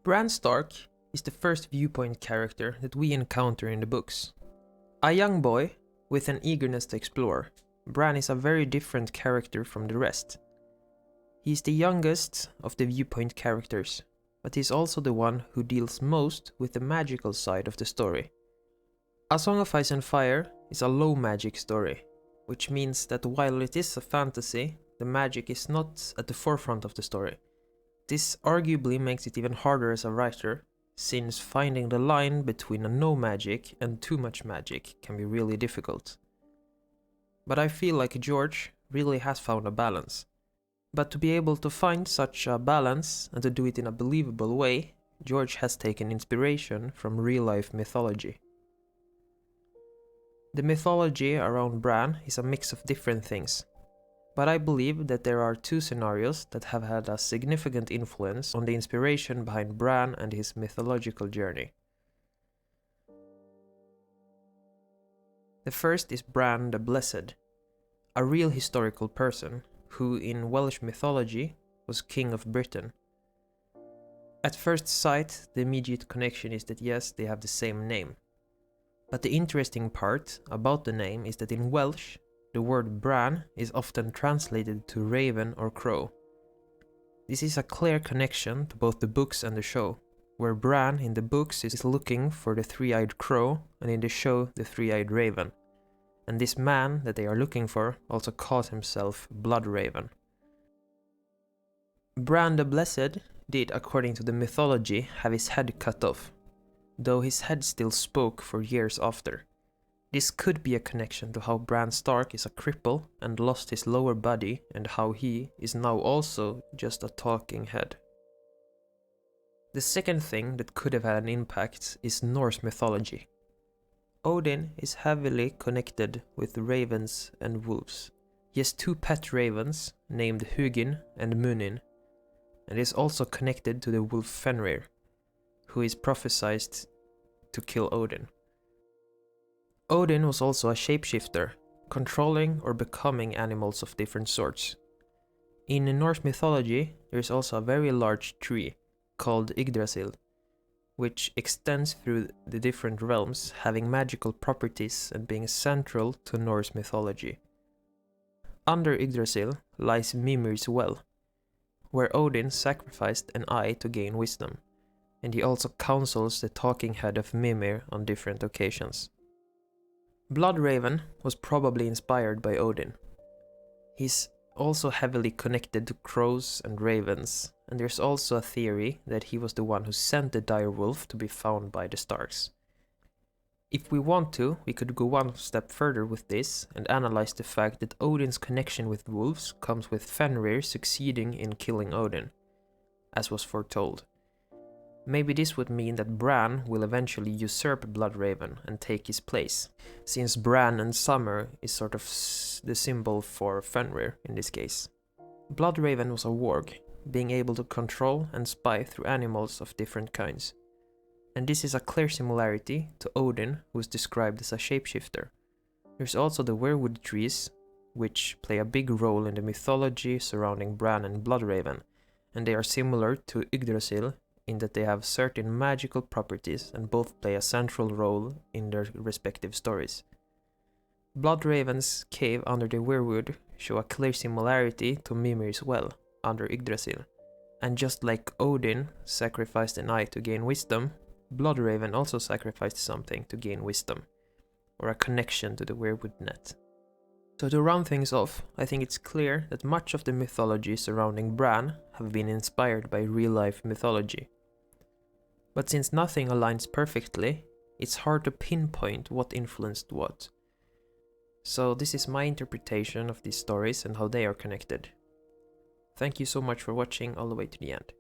Bran Stark is the first viewpoint character that we encounter in the books. A young boy with an eagerness to explore, Bran is a very different character from the rest. He is the youngest of the viewpoint characters, but he is also the one who deals most with the magical side of the story. A Song of Ice and Fire is a low magic story, which means that while it is a fantasy, the magic is not at the forefront of the story. This arguably makes it even harder as a writer, since finding the line between a no magic and too much magic can be really difficult. But I feel like George really has found a balance. But to be able to find such a balance and to do it in a believable way, George has taken inspiration from real-life mythology. The mythology around Bran is a mix of different things, but I believe that there are two scenarios that have had a significant influence on the inspiration behind Bran and his mythological journey. The first is Bran the Blessed, a real historical person who in Welsh mythology was King of Britain. At first sight, the immediate connection is that yes, they have the same name. But the interesting part about the name is that in Welsh, the word Bran is often translated to raven or crow. This is a clear connection to both the books and the show, where Bran in the books is looking for the three-eyed crow and in the show the three-eyed raven. And this man that they are looking for also calls himself Bloodraven. Bran the Blessed did, according to the mythology, have his head cut off, though his head still spoke for years after. This could be a connection to how Bran Stark is a cripple and lost his lower body, and how he is now also just a talking head. The second thing that could have had an impact is Norse mythology. Odin is heavily connected with ravens and wolves. He has two pet ravens named Hugin and Munin, and is also connected to the wolf Fenrir, who is prophesied to kill Odin. Odin was also a shapeshifter, controlling or becoming animals of different sorts. In Norse mythology, there is also a very large tree called Yggdrasil, which extends through the different realms, having magical properties and being central to Norse mythology. Under Yggdrasil lies Mimir's well, where Odin sacrificed an eye to gain wisdom, and he also counsels the talking head of Mimir on different occasions. Bloodraven was probably inspired by Odin. He's also heavily connected to crows and ravens, and there's also a theory that he was the one who sent the direwolf to be found by the Starks. If we want to, we could go one step further with this and analyze the fact that Odin's connection with wolves comes with Fenrir succeeding in killing Odin, as was foretold. Maybe this would mean that Bran will eventually usurp Bloodraven and take his place, since Bran and summer is sort of the symbol for Fenrir in this case. Bloodraven was a warg, being able to control and spy through animals of different kinds. And this is a clear similarity to Odin, who is described as a shapeshifter. There's also the weirwood trees, which play a big role in the mythology surrounding Bran and Bloodraven, and they are similar to Yggdrasil in that they have certain magical properties and both play a central role in their respective stories. Bloodraven's cave under the weirwood show a clear similarity to Mimir's well under Yggdrasil, and just like Odin sacrificed an eye to gain wisdom, Bloodraven also sacrificed something to gain wisdom, or a connection to the weirwood net. So to round things off, I think it's clear that much of the mythology surrounding Bran have been inspired by real-life mythology. But since nothing aligns perfectly, it's hard to pinpoint what influenced what. So this is my interpretation of these stories and how they are connected. Thank you so much for watching all the way to the end.